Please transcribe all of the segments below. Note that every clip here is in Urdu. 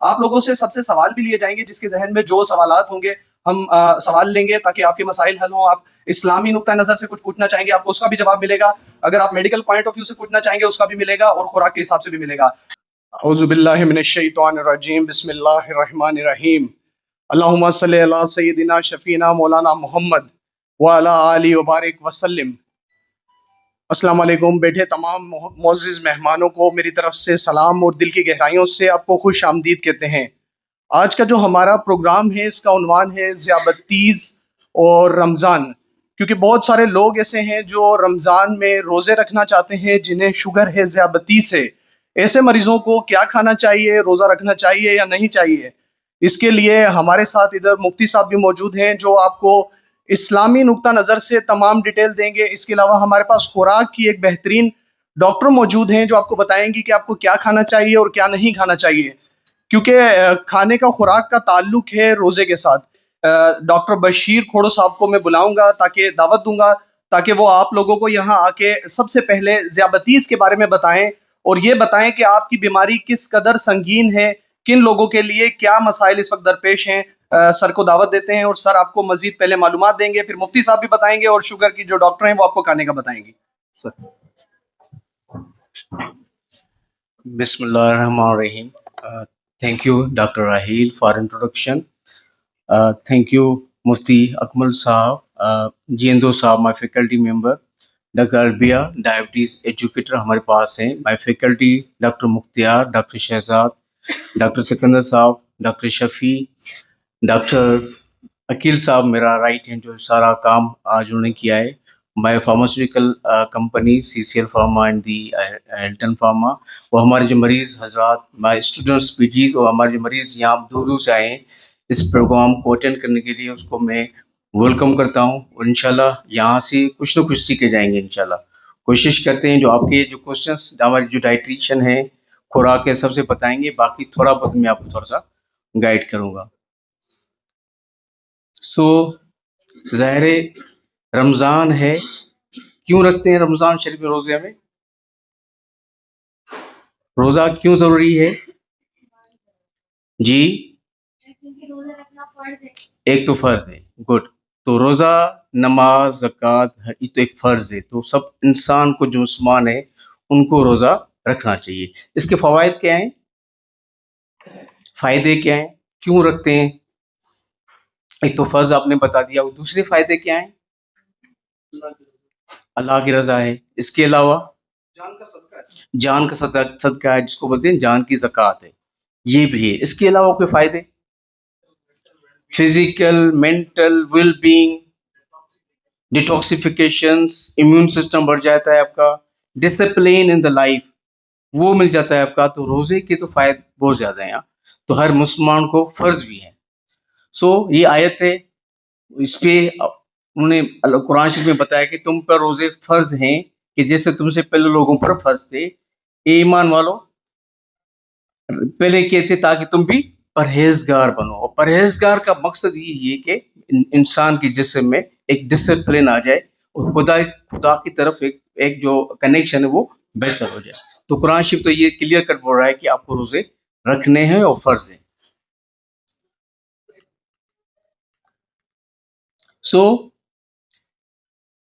آپ لوگوں سے سب سے سوال بھی لیے جائیں گے، جس کے ذہن میں جو سوالات ہوں گے ہم سوال لیں گے تاکہ آپ کے مسائل حل ہوں. آپ اسلامی نقطہ نظر سے کچھ پوچھنا چاہیں گے آپ کو اس کا بھی جواب ملے گا. اگر آپ میڈیکل پوائنٹ آف ویو سے پوچھنا چاہیں گے اس کا بھی ملے گا، اور خوراک کے حساب سے بھی ملے گا. اعوذ باللہ من الشیطان الرجیم، بسم اللہ الرحمن الرحیم. اللہم صلی علی سیدنا شفینا مولانا محمد وعلی آلہ وبارک وسلم. السلام علیکم. بیٹھے تمام معزز مہمانوں کو میری طرف سے سلام اور دل کی گہرائیوں سے آپ کو خوش آمدید کہتے ہیں. آج کا جو ہمارا پروگرام ہے اس کا عنوان ہے ذیابطیس اور رمضان، کیونکہ بہت سارے لوگ ایسے ہیں جو رمضان میں روزے رکھنا چاہتے ہیں جنہیں شوگر ہے، ذیابطیس ہے. ایسے مریضوں کو کیا کھانا چاہیے، روزہ رکھنا چاہیے یا نہیں چاہیے؟ اس کے لیے ہمارے ساتھ ادھر مفتی صاحب بھی موجود ہیں جو آپ کو اسلامی نقطہ نظر سے تمام ڈیٹیل دیں گے. اس کے علاوہ ہمارے پاس خوراک کی ایک بہترین ڈاکٹر موجود ہیں جو آپ کو بتائیں گی کہ آپ کو کیا کھانا چاہیے اور کیا نہیں کھانا چاہیے، کیونکہ کھانے کا خوراک کا تعلق ہے روزے کے ساتھ. ڈاکٹر بشیر کھوڑو صاحب کو میں بلاؤں گا تاکہ دعوت دوں گا تاکہ وہ آپ لوگوں کو یہاں آ کے سب سے پہلے ذیابطیس کے بارے میں بتائیں اور یہ بتائیں کہ آپ کی بیماری کس قدر سنگین ہے، کن لوگوں کے لیے کیا مسائل اس وقت درپیش ہیں. سر کو دعوت دیتے ہیں اور سر آپ کو مزید پہلے معلومات دیں گے، پھر مفتی صاحب بھی بتائیں گے اور شوگر کی جو ڈاکٹر ہیں وہ آپ کو کھانے کا بتائیں گے. سر بسم اللہ الرحمن الرحیم. Thank you, Dr. Rahil, for introduction. Thank you, Mufti Akmal Saab, Jiendo Saab, my faculty member. Dr. Albia, diabetes educator ہمارے پاس ہیں. My faculty, Dr. Mukhtiar, Dr. Shehzad, Dr. Sikandar Saab, Dr. Shafi, Dr. Akil صاحب میرا رائٹ ہینڈ جو سارا کام آج انہوں نے کیا ہے. My pharmaceutical company C C L pharma and the Hilton pharma. وہ ہمارے جو مریض حضرات، مائی اسٹوڈنٹس پیجیز اور ہمارے جو مریض یہاں دور دور سے آئے ہیں اس پروگرام کو اٹینڈ کرنے کے لیے، اس کو میں ویلکم کرتا ہوں. اور انشاءاللہ یہاں سے کچھ نہ کچھ سیکھے جائیں گے انشاءاللہ. کوشش کرتے ہیں جو آپ کے جو کوشچنس ہمارے جو ڈائٹریشن ہیں، خوراک کے سب سے بتائیں گے، باقی تھوڑا بہت میں آپ کو تھوڑا سا گائیڈ کروں گا. ظاہر رمضان ہے، کیوں رکھتے ہیں رمضان شریف میں روزے؟ ہمیں روزہ کیوں ضروری ہے جی؟ ایک تو فرض ہے، گڈ. تو روزہ، نماز، زکوٰۃ یہ تو ایک فرض ہے. تو سب انسان کو جو مسلمان ہے ان کو روزہ رکھنا چاہیے. اس کے فوائد کیا ہیں، فائدے کیا ہیں، کیوں رکھتے ہیں؟ ایک تو فرض آپ نے بتا دیا. دوسرے فائدے کیا ہیں؟ اللہ کی رضا ہے. اس کے علاوہ جان کا صدقہ ہے، جس کو بولتے ہیں جان کی زکوٰۃ ہے، یہ بھی ہے. اس کے علاوہ کوئی فائدے؟ Physical, mental well being, detoxifications, immune system بڑھ جاتا ہے آپ کا، ڈسپلین ان دا لائف وہ مل جاتا ہے آپ کا. تو روزے کے تو فائدے بہت زیادہ ہیں. تو ہر مسلمان کو فرض بھی ہے. یہ آیت ہے، اس پہ انہوں نے قرآن شریف میں بتایا کہ تم پر روزے فرض ہیں کہ جیسے تم سے پہلے لوگوں پر فرض تھے. ایمان والو پہلے کیے تھے تاکہ تم بھی پرہیزگار بنو. اور پرہیزگار کا مقصد یہ ہے کہ انسان کے جسم میں ایک ڈسپلن آ جائے اور خدا کی طرف ایک جو کنیکشن ہے وہ بہتر ہو جائے. تو قرآن شریف تو یہ کلیئر کٹ بول رہا ہے کہ آپ کو روزے رکھنے ہیں اور فرض ہیں.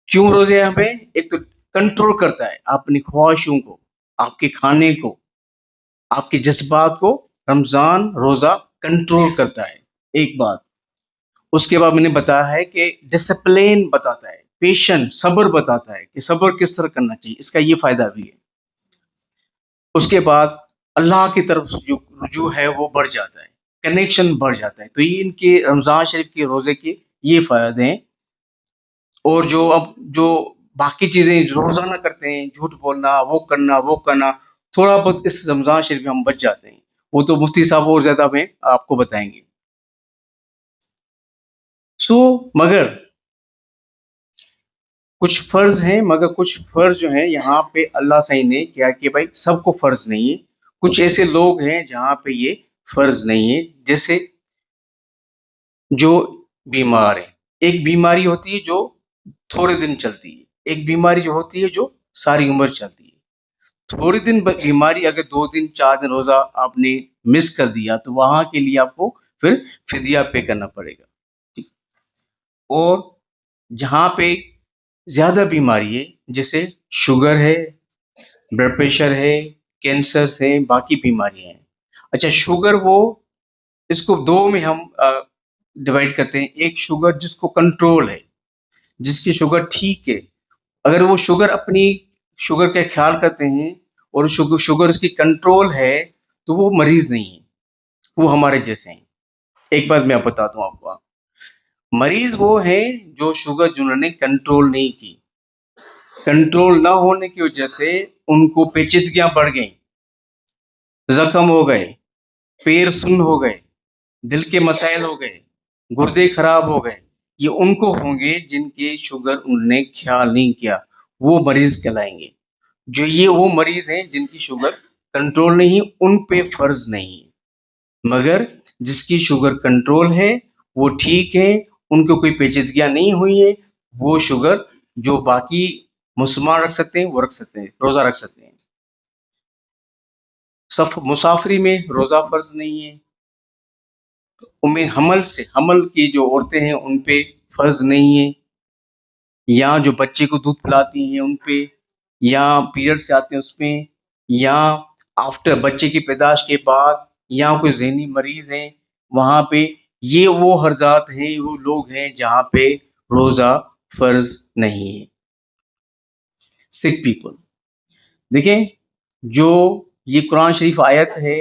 کیوں روزے یہاں پہ؟ ایک تو کنٹرول کرتا ہے اپنی خواہشوں کو، آپ کے کھانے کو، آپ کے جذبات کو. رمضان روزہ کنٹرول کرتا ہے، ایک بات. اس کے بعد میں نے بتایا ہے کہ ڈسپلین بتاتا ہے، پیشنٹ، صبر بتاتا ہے کہ صبر کس طرح کرنا چاہیے. اس کا یہ فائدہ بھی ہے. اس کے بعد اللہ کی طرف جو رجوع ہے وہ بڑھ جاتا ہے، کنیکشن بڑھ جاتا ہے. تو یہ ان کے رمضان شریف کے روزے کے یہ فائدے ہیں. اور جو باقی چیزیں روزانہ کرتے ہیں، جھوٹ بولنا، وہ کرنا، تھوڑا بہت اس رمضان شریف میں ہم بچ جاتے ہیں. وہ تو مفتی صاحب اور زیادہ میں آپ کو بتائیں گے. مگر کچھ فرض ہیں، مگر کچھ فرض جو ہیں یہاں پہ اللہ صحیح نے کیا کہ بھائی سب کو فرض نہیں ہے. کچھ ایسے لوگ ہیں جہاں پہ یہ فرض نہیں ہے، جیسے جو بیمار ہیں. ایک بیماری ہوتی ہے جو تھوڑے دن چلتی ہے، ایک بیماری جو ہوتی ہے جو ساری عمر چلتی ہے. تھوڑے دن بیماری اگر 2 دن 4 دن روزہ آپ نے مس کر دیا تو وہاں کے لیے آپ کو پھر فدیہ پے کرنا پڑے گا. ٹھیک. اور جہاں پہ زیادہ بیماری ہے جیسے شوگر ہے، بلڈ پریشر ہے، کینسرز ہیں، باقی بیماریاں ہیں. اچھا شوگر وہ اس کو دو میں ہم ڈیوائڈ کرتے ہیں. ایک شوگر جس کو کنٹرول ہے، جس کی شوگر ٹھیک ہے، اگر وہ شوگر اپنی شوگر کا خیال کرتے ہیں اور شوگر اس کی کنٹرول ہے تو وہ مریض نہیں ہے، وہ ہمارے جیسے ہیں. ایک بات میں بتاتا ہوں آپ کو، مریض وہ ہیں جو شوگر جنہوں نے کنٹرول نہیں کی. کنٹرول نہ ہونے کی وجہ سے ان کو پیچیدگیاں بڑھ گئیں، زخم ہو گئے، پیر سن ہو گئے، دل کے مسائل ہو گئے، گردے خراب ہو گئے. یہ ان کو ہوں گے جن کے شوگر انہوں نے خیال نہیں کیا، وہ مریض کہلائیں گے. جو یہ وہ مریض ہیں جن کی شوگر کنٹرول نہیں، ان پہ فرض نہیں ہے. مگر جس کی شوگر کنٹرول ہے وہ ٹھیک ہے، ان کو کوئی پیچیدگیاں نہیں ہوئی ہیں، وہ شوگر جو باقی مسلمان رکھ سکتے ہیں وہ رکھ سکتے ہیں، روزہ رکھ سکتے ہیں. مسافری میں روزہ فرض نہیں ہے. حمل کی جو عورتیں ہیں ان پہ فرض نہیں ہے، یا جو بچے کو دودھ پلاتی ہیں ان پہ، یا پیریڈ سے آتے ہیں اس پہ، یا آفٹر بچے کی پیدائش کے بعد، یا کوئی ذہنی مریض ہیں وہاں پہ. یہ وہ حرضات ہیں، وہ لوگ ہیں جہاں پہ روزہ فرض نہیں ہے. سکھ پیپل دیکھیں، جو یہ قرآن شریف آیت ہے،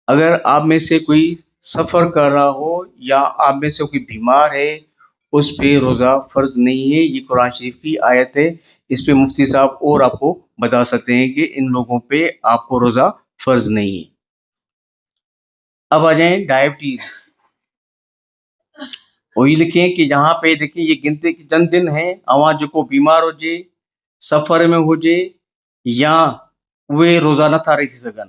اگر آپ میں سے کوئی سفر کر رہا ہو یا آپ میں سے کوئی بیمار ہے اس پہ روزہ فرض نہیں ہے. یہ قرآن شریف کی آیت ہے. اس پہ مفتی صاحب اور آپ کو بتا سکتے ہیں کہ ان لوگوں پہ آپ کو روزہ فرض نہیں ہے. اب آ جائیں ڈائبٹیز. وہی لکھیں کہ جہاں پہ دیکھیں یہ گنتے کے چند دن ہیں اواں جو کو بیمار ہو جائے، سفر میں ہو جائے، یا وہ روزہ نٿا رکھی سگن،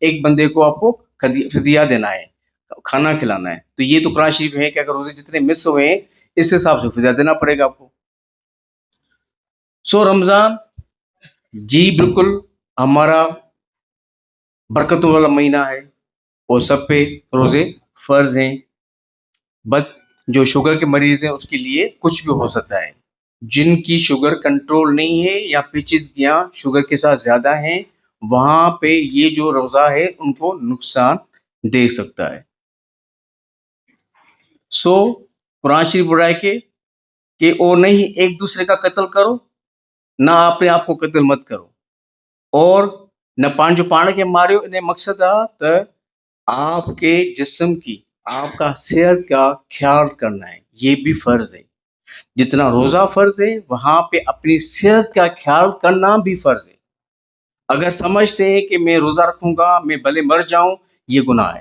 ایک بندے کو آپ کو فدیہ دینا ہے، کھانا کھلانا ہے. تو یہ تو قرآن شریف ہے کہ اگر روزے جتنے مس ہوئے ہیں اس حساب سے فدیہ دینا پڑے گا آپ کو. رمضان جی بالکل ہمارا برکتوں والا مہینہ ہے اور سب پہ روزے فرض ہیں. بٹ جو شوگر کے مریض ہیں اس کے لیے کچھ بھی ہو سکتا ہے. جن کی شوگر کنٹرول نہیں ہے یا پیچیدگیاں شوگر کے ساتھ زیادہ ہیں، وہاں پہ یہ جو روزہ ہے ان کو نقصان دے سکتا ہے. قرآن شریف بڑھائے کہ او نہیں ایک دوسرے کا قتل کرو، نہ اپنے آپ کو قتل مت کرو، اور نہ پانچ کے ماریو. ان مقصد ہے آپ کے جسم کی، آپ کا صحت کا خیال کرنا ہے، یہ بھی فرض ہے. جتنا روزہ فرض ہے وہاں پہ اپنی صحت کا خیال کرنا بھی فرض ہے. اگر سمجھتے ہیں کہ میں روزہ رکھوں گا میں بھلے مر جاؤں، یہ گناہ ہے.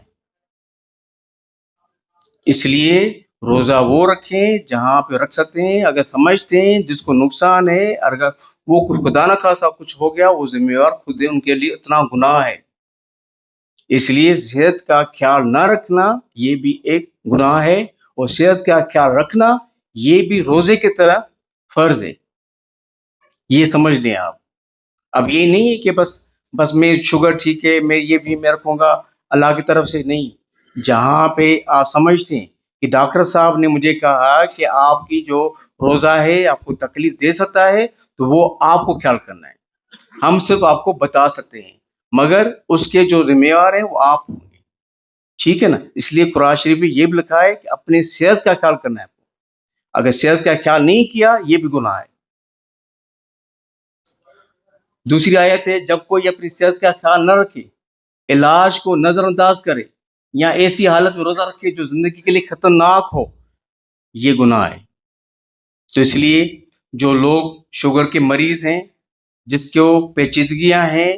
اس لیے روزہ وہ رکھیں جہاں پہ رکھ سکتے ہیں. اگر سمجھتے ہیں جس کو نقصان ہے، اگر وہ کچھ خدا نہ خاصا کچھ ہو گیا، وہ ذمہ دار خود ہے، ان کے لیے اتنا گناہ ہے. اس لیے صحت کا خیال نہ رکھنا یہ بھی ایک گناہ ہے، اور صحت کا خیال رکھنا یہ بھی روزے کی طرح فرض ہے. یہ سمجھ لیں آپ. اب یہ نہیں ہے کہ بس میں شوگر ٹھیک ہے میں یہ بھی میں رکھوں گا اللہ کی طرف سے، نہیں. جہاں پہ آپ سمجھتے ہیں کہ ڈاکٹر صاحب نے مجھے کہا کہ آپ کی جو روزہ ہے آپ کو تکلیف دے سکتا ہے، تو وہ آپ کو خیال کرنا ہے. ہم صرف آپ کو بتا سکتے ہیں، مگر اس کے جو ذمہ دار ہیں وہ آپ ہوں گے. ٹھیک ہے نا. اس لیے قرآن شریف میں یہ بھی لکھا ہے کہ اپنی صحت کا خیال کرنا ہے. اگر صحت کا خیال نہیں کیا یہ بھی گناہ ہے. دوسری آیت ہے، جب کوئی اپنی صحت کا خیال نہ رکھے، علاج کو نظر انداز کرے، یا ایسی حالت میں روزہ رکھے جو زندگی کے لیے خطرناک ہو، یہ گناہ ہے. تو اس لیے جو لوگ شوگر کے مریض ہیں، جس کو پیچیدگیاں ہیں،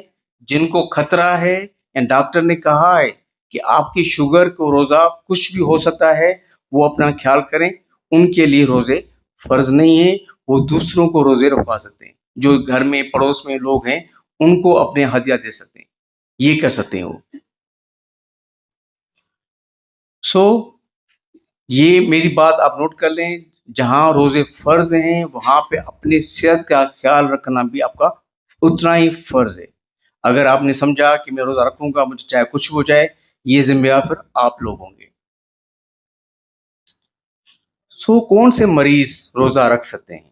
جن کو خطرہ ہے، یا ڈاکٹر نے کہا ہے کہ آپ کی شوگر کو روزہ کچھ بھی ہو سکتا ہے، وہ اپنا خیال کریں. ان کے لیے روزے فرض نہیں ہیں، وہ دوسروں کو روزے رکھوا سکتے ہیں. جو گھر میں پڑوس میں لوگ ہیں ان کو اپنے ہدیہ دے سکتے ہیں، یہ کر سکتے ہیں وہ. یہ میری بات آپ نوٹ کر لیں، جہاں روزے فرض ہیں وہاں پہ اپنی صحت کا خیال رکھنا بھی آپ کا اتنا ہی فرض ہے. اگر آپ نے سمجھا کہ میں روزہ رکھوں گا مجھے چاہے کچھ ہو جائے، یہ ذمہ دار پھر آپ لوگ ہوں گے. کون سے مریض روزہ رکھ سکتے ہیں؟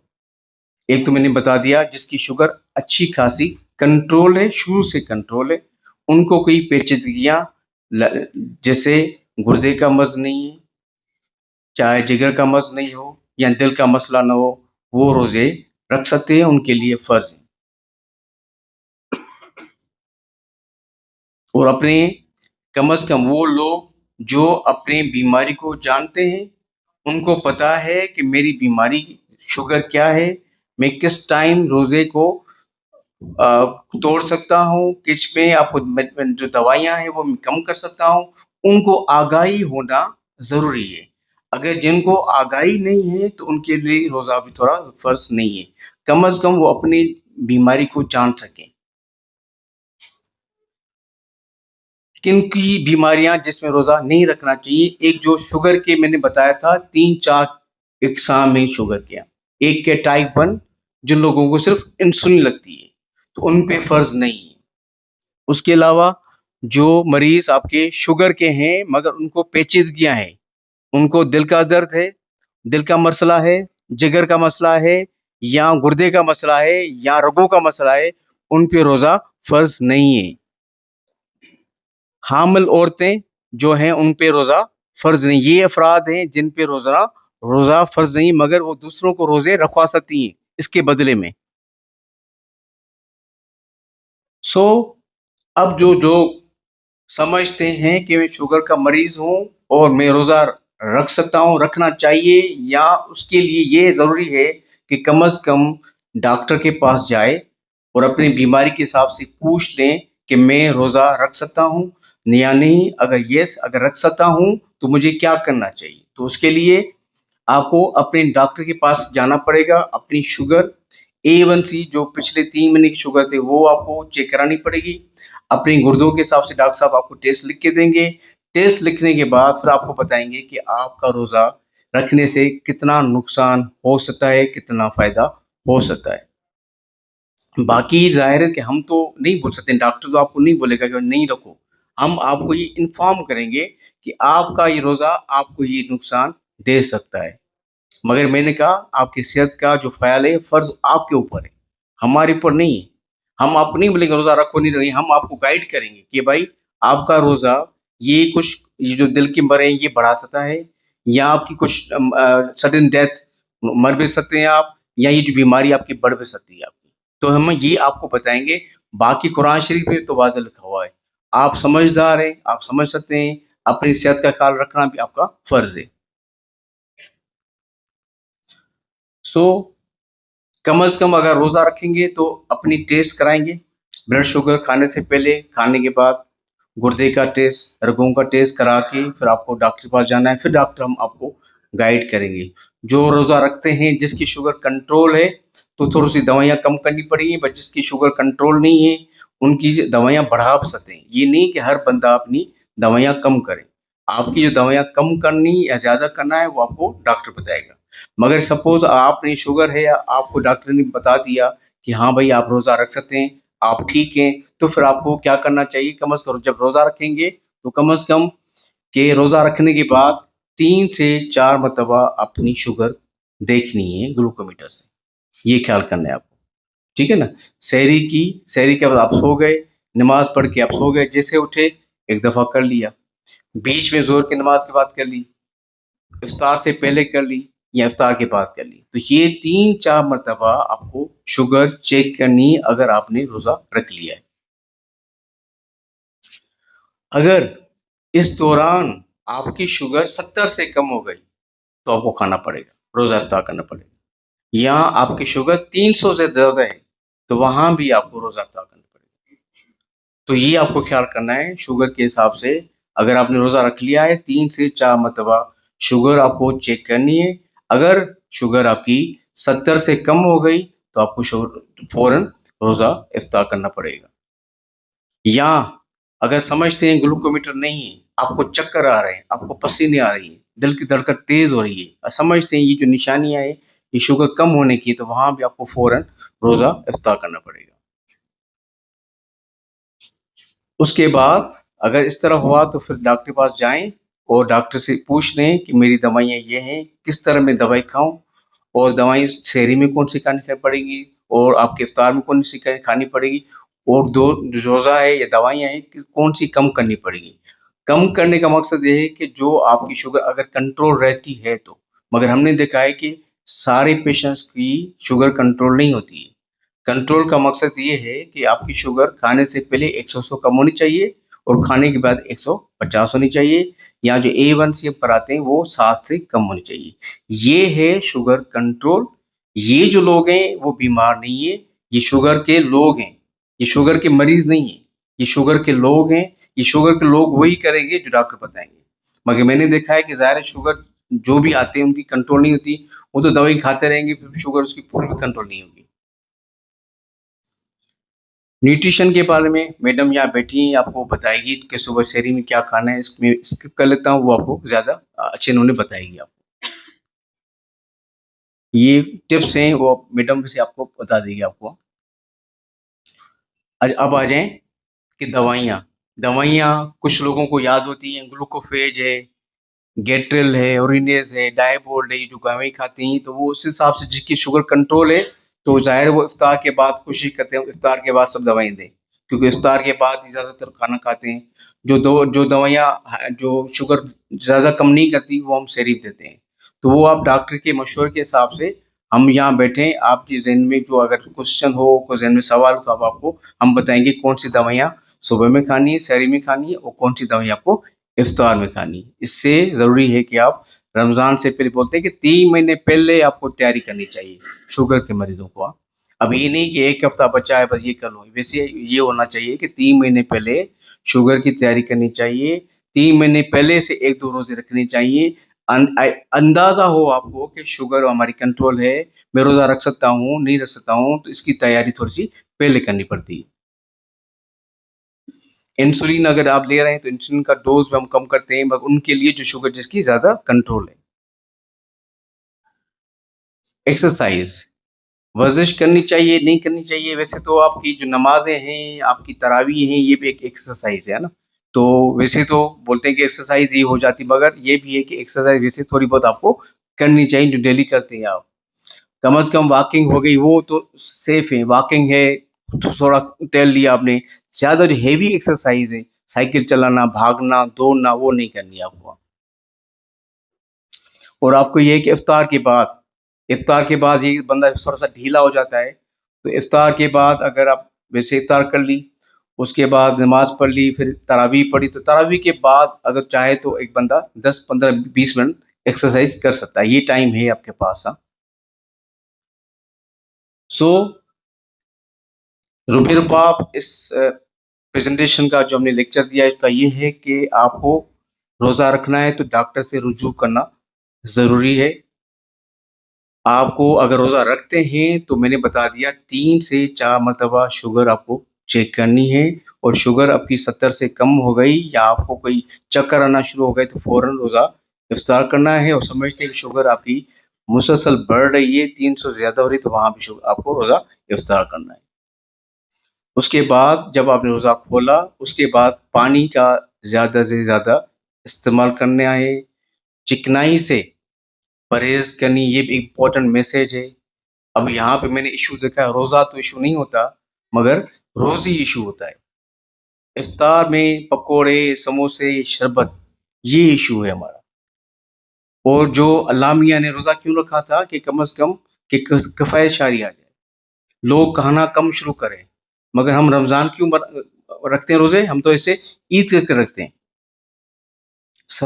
ایک تو میں نے بتا دیا جس کی شوگر اچھی خاصی کنٹرول ہے، شروع سے کنٹرول ہے، ان کو کوئی پیچیدگیاں جیسے گردے کا مرض نہیں ہے، چاہے جگر کا مرض نہیں ہو یا دل کا مسئلہ نہ ہو، وہ روزے رکھ سکتے ہیں، ان کے لیے فرض ہے. اور اپنے کم از کم وہ لوگ جو اپنی بیماری کو جانتے ہیں، ان کو پتا ہے کہ میری بیماری شوگر کیا ہے، میں کس ٹائم روزے کو توڑ سکتا ہوں، کس میں آپ کو جو دوائیاں ہیں وہ میں کم کر سکتا ہوں، ان کو آگاہی ہونا ضروری ہے. اگر جن کو آگاہی نہیں ہے تو ان کے لیے روزہ بھی تھوڑا فرض نہیں ہے، کم از کم وہ اپنی بیماری کو جان سکیں. کن کی بیماریاں جس میں روزہ نہیں رکھنا چاہیے؟ ایک جو شوگر کے میں نے بتایا تھا 3-4 اقسام میں شوگر کے. ایک کے ٹائپ 1 جن لوگوں کو صرف انسولین لگتی ہے تو ان پہ فرض نہیں ہے. اس کے علاوہ جو مریض آپ کے شوگر کے ہیں مگر ان کو پیچیدگیاں ہیں، ان کو دل کا درد ہے، دل کا مسئلہ ہے، جگر کا مسئلہ ہے، یا گردے کا مسئلہ ہے، یا رگوں کا مسئلہ ہے، ان پہ روزہ فرض نہیں ہے. حامل عورتیں جو ہیں ان پہ روزہ فرض نہیں. یہ افراد ہیں جن پہ روزہ فرض نہیں مگر وہ دوسروں کو روزے رکھوا سکتی ہیں اس کے بدلے میں. اب جو سمجھتے ہیں کہ میں شوگر کا مریض ہوں اور میں روزہ رکھ سکتا ہوں، رکھنا چاہیے، یا اس کے لیے یہ ضروری ہے کہ کم از کم ڈاکٹر کے پاس جائے اور اپنی بیماری کے حساب سے پوچھ لیں کہ میں روزہ رکھ سکتا ہوں یا نہیں. اگر رکھ سکتا ہوں تو مجھے کیا کرنا چاہیے. تو اس کے لیے آپ کو اپنے ڈاکٹر کے پاس جانا پڑے گا. اپنی شوگر A1C جو پچھلے 3 مہینے کی شوگر تھی وہ آپ کو چیک کرانی پڑے گی. اپنی گردوں کے حساب سے ڈاکٹر صاحب آپ کو ٹیسٹ لکھ کے دیں گے. ٹیسٹ لکھنے کے بعد پھر آپ کو بتائیں گے کہ آپ کا روزہ رکھنے سے کتنا نقصان ہو سکتا ہے، کتنا فائدہ ہو سکتا ہے. باقی ظاہر ہے کہ ہم تو نہیں بول سکتے، ڈاکٹر تو آپ کو نہیں بولے گا کہ نہیں رکھو. ہم آپ کو یہ انفارم کریں گے کہ آپ کا یہ روزہ آپ کو یہ نقصان دے سکتا ہے. مگر میں نے کہا آپ کی صحت کا جو خیال ہے فرض آپ کے اوپر ہے، ہمارے اوپر نہیں ہے. ہم آپ کو نہیں بولیں گے روزہ رکھو نہیں رہی، ہم آپ کو گائیڈ کریں گے کہ بھائی آپ کا روزہ یہ جو دل کے مرے یہ بڑھا سکتا ہے، یا آپ کی کچھ سڈن ڈیتھ مر بھی سکتے ہیں آپ، یا یہ جو بیماری آپ کی بڑھ بھی سکتی ہے آپ کی. تو ہم یہ آپ کو بتائیں گے. باقی قرآن شریف میں تو واضح لکھا ہوا ہے، آپ سمجھدار ہیں، آپ سمجھ سکتے ہیں، اپنی صحت کا خیال رکھنا بھی آپ کا فرض ہے. کم از کم اگر روزہ رکھیں گے تو اپنی ٹیسٹ کرائیں گے، بلڈ شوگر کھانے سے پہلے، کھانے کے بعد، گردے کا ٹیسٹ، رگوں کا ٹیسٹ کرا کے پھر آپ کو ڈاکٹر کے پاس جانا ہے. پھر ڈاکٹر ہم آپ کو گائیڈ کریں گے. جو روزہ رکھتے ہیں جس کی شوگر کنٹرول ہے تو تھوڑی سی دوائیاں کم کرنی پڑیں گی، بٹ جس کی شوگر کنٹرول نہیں ہے ان کی دوائیاں بڑھا بھی سکتے ہیں. یہ نہیں کہ ہر بندہ اپنی دوائیاں کم کرے. آپ کی جو دوائیاں کم کرنی یا زیادہ کرنا ہے وہ آپ کو ڈاکٹر بتائے گا. مگر سپوز آپ نے شوگر ہے، آپ کو ڈاکٹر نے بتا دیا کہ ہاں بھائی آپ روزہ رکھ سکتے ہیں، آپ ٹھیک ہیں، تو پھر آپ کو کیا کرنا چاہیے؟ کم از کم جب روزہ رکھیں گے تو کم از کم کہ روزہ رکھنے کے بعد 3 سے 4 مرتبہ اپنی شوگر دیکھنی ہے گلوکومیٹر سے. یہ خیال کرنا ہے آپ کو، ٹھیک ہے نا. سحری کے بعد آپ سو گئے، نماز پڑھ کے آپ سو گئے، جیسے اٹھے ایک دفعہ کر لیا، بیچ میں زور کی نماز کے بعد کر لی، افطار سے پہلے کر لی، یا افطار کے بعد کر لی. تو یہ 3-4 مرتبہ آپ کو شوگر چیک کرنی اگر آپ نے روزہ رکھ لیا ہے. اگر اس دوران آپ کی شوگر 70 سے کم ہو گئی تو آپ کو کھانا پڑے گا، روزہ افطار کرنا پڑے گا. یا آپ کی شوگر 300 سے زیادہ ہے تو وہاں بھی آپ کو روزہ افطار کرنا پڑے گا. تو یہ آپ کو خیال کرنا ہے شوگر کے حساب سے. اگر آپ نے روزہ رکھ لیا ہے 3 سے 4 مرتبہ شوگر آپ کو چیک کرنی ہے. اگر شوگر آپ کی 70 سے کم ہو گئی تو آپ کو فوراً روزہ افطار کرنا پڑے گا. یا اگر سمجھتے ہیں گلوکومیٹر نہیں ہے، آپ کو چکر آ رہے ہیں، آپ کو پسینے آ رہی ہیں، دل کی دھڑکن تیز ہو رہی ہے، اور سمجھتے ہیں یہ جو نشانیاں ہیں یہ شوگر کم ہونے کی، تو وہاں بھی آپ کو فوراً روزہ افطار کرنا پڑے گا۔ اس کے بعد اگر اس طرح ہوا تو پھر ڈاکٹر کے پاس جائیں اور ڈاکٹر سے پوچھ لیں کہ میری دوائیاں یہ ہیں، کس طرح میں دوائی کھاؤں، اور دوائیں سحری میں کون سی کھانی پڑے گی، اور آپ کے افطار میں کون سی کھانی پڑے گی، اور دو جو روزہ ہے یا دوائیاں ہیں کون سی کم کرنی پڑے گی۔ کم کرنے کا مقصد یہ ہے کہ جو آپ کی شوگر اگر کنٹرول رہتی ہے تو، مگر ہم نے دیکھا ہے کہ سارے پیشنٹس کی شوگر کنٹرول نہیں ہوتی ہے۔ کنٹرول کا مقصد یہ ہے کہ آپ کی شوگر کھانے سے پہلے 100 کم ہونی چاہیے اور کھانے کے بعد 150 ہونی چاہیے، یا جو A1C پر آتے ہیں وہ 7 سے کم ہونی چاہیے۔ یہ ہے شوگر کنٹرول۔ یہ جو لوگ ہیں وہ بیمار نہیں ہیں، یہ شوگر کے لوگ ہیں، یہ شوگر کے مریض نہیں ہیں، یہ شوگر کے لوگ ہیں۔ یہ شوگر کے لوگ وہی کریں گے جو ڈاکٹر بتائیں گے، مگر میں نے دیکھا ہے کہ ظاہر شوگر جو بھی آتے ہیں ان کی کنٹرول نہیں ہوتی، وہ تو دوائی کھاتے رہیں گے، پھر شوگر اس کی پوری بھی کنٹرول نہیں ہوگی۔ نیوٹریشن کے بارے میں میڈم یہاں بیٹھی ہیں، آپ کو بتائے گی کہ صبح سحری میں کیا کھانا ہے۔ اس میں اسکپ کر لیتا ہوں، وہ آپ کو زیادہ اچھے انہوں نے بتائے گی۔ آپ کو یہ ٹپس ہیں وہ میڈم سے آپ کو بتا دے گی۔ آپ کو اب آ جائیں کہ دوائیاں کچھ لوگوں کو یاد ہوتی ہیں، گلوکوفیج ہے، گیٹرل ہے، اورینیز ہے، ڈائبولڈ ہے، جو دوائیں کھاتی ہیں تو وہ اس حساب سے جس کی شوگر کنٹرول ہے تو ظاہر وہ افطار کے بعد کوشش کرتے ہیں افطار کے بعد سب دوائیں دیں، کیونکہ افطار کے بعد ہی زیادہ تر کھانا کھاتے ہیں۔ جو دوائیاں جو شوگر زیادہ کم نہیں کرتی وہ ہم سحری دیتے ہیں۔ تو وہ آپ ڈاکٹر کے مشورے کے حساب سے، ہم یہاں بیٹھیں، آپ کے ذہن میں جو اگر کوشچن ہو، کوئی ذہن میں سوال ہو تو آپ کو ہم بتائیں گے کون سی دوائیاں صبح میں کھانی ہے، سحری میں کھانی ہے، اور کون سی دوائیاں آپ کو افطار میں کھانی۔ اس سے ضروری ہے کہ آپ رمضان سے پہلے، بولتے ہیں کہ 3 مہینے پہلے آپ کو تیاری کرنی چاہیے شوگر کے مریضوں کو۔ اب یہ نہیں کہ ایک ہفتہ بچا ہے بس یہ کر لو، ویسے یہ ہونا چاہیے کہ 3 مہینے پہلے شوگر کی تیاری کرنی چاہیے، 3 مہینے پہلے سے 1-2 روزے رکھنے چاہیے۔ اندازہ ہو آپ کو کہ شوگر ہماری کنٹرول ہے، میں روزہ رکھ سکتا ہوں نہیں رکھ سکتا ہوں، تو اس کی تیاری تھوڑی سی پہلے کرنی پڑتی ہے۔ انسولین اگر آپ لے رہے ہیں تو انسولین کا ڈوز بھی ہم کم کرتے ہیں، مگر ان کے لیے جو شوگر جس کی زیادہ کنٹرول ہے۔ ایکسرسائز، ورزش کرنی چاہیے نہیں کرنی چاہیے، ویسے تو آپ کی جو نمازیں ہیں، آپ کی تراویح ہیں، یہ بھی ایک ایکسرسائز ہے نا، تو ویسے تو بولتے ہیں کہ ایکسرسائز یہ ہو جاتی، مگر یہ بھی ہے کہ ایکسرسائز ویسے تھوڑی بہت آپ کو کرنی چاہیے جو ڈیلی کرتے ہیں آپ۔ کم از کم واکنگ ہو گئی، وہ تو سیف ہے، واکنگ ہے تھوڑا ٹہل لیا آپ نے، زیادہ جو ہیوی ایکسرسائز ہے سائیکل چلانا، بھاگنا، دوڑنا، وہ نہیں کرنی آپ کو۔ اور آپ کو یہ ہے کہ افطار کے بعد یہ بندہ تھوڑا سا ڈھیلا ہو جاتا ہے، تو افطار کے بعد اگر آپ ویسے افطار کر لی، اس کے بعد نماز پڑھ لی، پھر تراویح پڑھی، تو تراویح کے بعد اگر چاہے تو ایک بندہ 10 15 20 منٹ ایکسرسائز کر سکتا ہے، یہ ٹائم ہے آپ کے پاس۔ سو روبی رباب، اس پریزنٹیشن کا جو ہم نے لیکچر دیا ہے اس کا یہ ہے کہ آپ کو روزہ رکھنا ہے تو ڈاکٹر سے رجوع کرنا ضروری ہے۔ آپ کو اگر روزہ رکھتے ہیں تو میں نے بتا دیا 3 سے 4 مرتبہ شوگر آپ کو چیک کرنی ہے، اور شوگر آپ کی 70 سے کم ہو گئی یا آپ کو کوئی چکر آنا شروع ہو گئے تو فوراً روزہ افطار کرنا ہے، اور سمجھتے ہیں کہ شوگر آپ کی مسلسل بڑھ رہی ہے، 300 سے زیادہ ہو رہی ہے، تو وہاں بھی آپ کو روزہ افطار کرنا ہے۔ اس کے بعد جب آپ نے روزہ کھولا، اس کے بعد پانی کا زیادہ سے زیادہ استعمال کرنا ہے، چکنائی سے پرہیز کرنی، یہ بھی امپورٹنٹ میسج ہے۔ اب یہاں پہ میں نے ایشو دیکھا ہے، روزہ تو ایشو نہیں ہوتا مگر روزی ایشو ہوتا ہے۔ افطار میں پکوڑے، سموسے، شربت، یہ ایشو ہے ہمارا۔ اور جو علامہ میاں نے روزہ کیوں رکھا تھا کہ کم از کم کہ کفایت شاری آ جائے، لوگ کھانا کم شروع کریں، مگر ہم رمضان کیوں رکھتے ہیں روزے؟ ہم تو اسے عید کر کے رکھتے ہیں،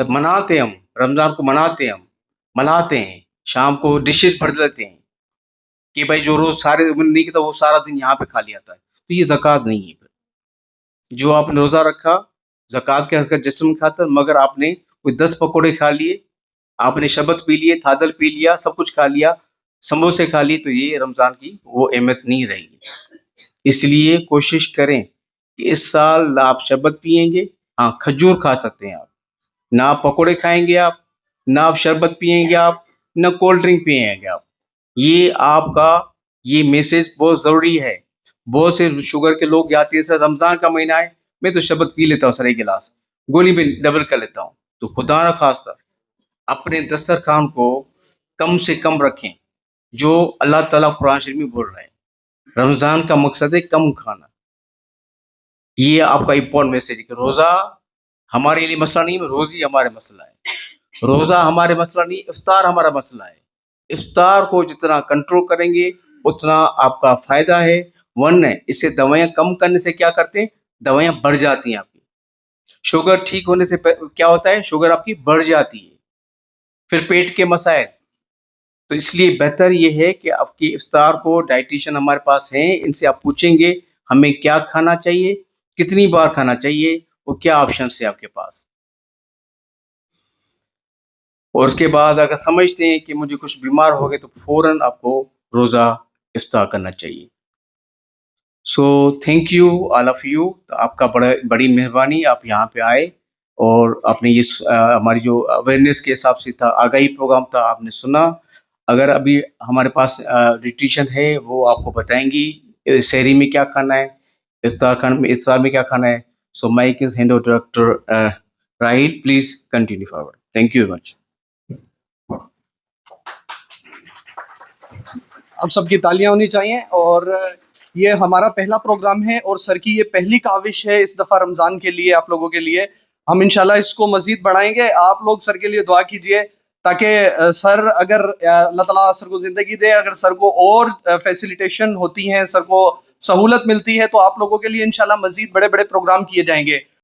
مناتے ہیں، ہم رمضان کو مناتے ہیں، ہم ملاتے ہیں، شام کو ڈشز بھر لیتے ہیں کہ بھائی جو روز سارے دن نہیں کھاتا وہ سارا دن یہاں پہ کھا لیا تھا، تو یہ زکوٰۃ نہیں ہے۔ جو آپ نے روزہ رکھا زکوٰۃ کے حق جسم کھاتا، مگر آپ نے کوئی 10 پکوڑے کھا لیے، آپ نے شربت پی لیے، تھادل پی لیا، سب کچھ کھا لیا، سموسے کھا لی، تو یہ رمضان کی وہ اہمیت نہیں رہے گی۔ اس لیے کوشش کریں کہ اس سال نہ آپ شربت پئیں گے، ہاں کھجور کھا سکتے ہیں آپ، نہ آپ پکوڑے کھائیں گے، آپ نہ آپ شربت پئیں گے آپ، نہ کولڈ ڈرنک پئیں گے آپ. یہ آپ کا یہ میسج بہت ضروری ہے. بہت سے شوگر کے لوگ جاتے ہیں سر رمضان کا مہینہ ہے میں تو شربت پی لیتا ہوں سر ایک گلاس، گولی میں ڈبل کر لیتا ہوں. تو خدا نہ خواستہ اپنے دسترخوان کو کم سے کم رکھیں، جو اللہ تعالیٰ قرآن شریف میں بول رہے ہیں. رمضان کا مقصد ہے کم کھانا. یہ آپ کا امپورٹنٹ میسج ہے کہ روزہ ہمارے لیے مسئلہ نہیں ہے، روزی ہمارے مسئلہ ہے. روزہ ہمارے مسئلہ نہیں، افطار ہمارا مسئلہ ہے. افطار کو جتنا کنٹرول کریں گے اتنا آپ کا فائدہ ہے. ورنہ اس سے دوائیاں کم کرنے سے کیا کرتے ہیں، دوائیاں بڑھ جاتی ہیں. آپ کی شوگر ٹھیک ہونے سے کیا ہوتا ہے، شوگر آپ کی بڑھ جاتی ہے، پھر پیٹ کے مسائل. تو اس لیے بہتر یہ ہے کہ آپ کی افطار کو ڈائٹیشین ہمارے پاس ہیں، ان سے آپ پوچھیں گے ہمیں کیا کھانا چاہیے، کتنی بار کھانا چاہیے، اور کیا آپشنس ہیں آپ کے پاس. اور اس کے بعد اگر سمجھتے ہیں کہ مجھے کچھ بیمار ہو گئے تو فوراً آپ کو روزہ افطار کرنا چاہیے. So thank you all of you. آپ کا بڑی مہربانی، آپ یہاں پہ آئے اور آپ نے یہ ہماری جو اویئرنیس کے حساب سے تھا، آگاہی پروگرام تھا، آپ نے سنا. اگر ابھی ہمارے پاس ڈیٹیشن ہے وہ آپ کو بتائیں گی شہری میں کیا کھانا ہے، افطار میں کیا کھانا ہے. So mike is hand over to doctor Raheel. Please continue forward. Thank you very much. اب سب کی تالیاں ہونی چاہیے. اور یہ ہمارا پہلا پروگرام ہے اور سر کی یہ پہلی کاوش ہے اس دفعہ رمضان کے لیے، آپ لوگوں کے لیے. ہم انشاءاللہ اس کو مزید بڑھائیں گے. آپ لوگ سر کے لیے دعا کیجئے تاکہ سر، اگر اللہ تعالیٰ سر کو زندگی دے، اگر سر کو اور فیسیلیٹیشن ہوتی ہیں، سر کو سہولت ملتی ہے، تو آپ لوگوں کے لیے انشاءاللہ مزید بڑے بڑے پروگرام کیے جائیں گے.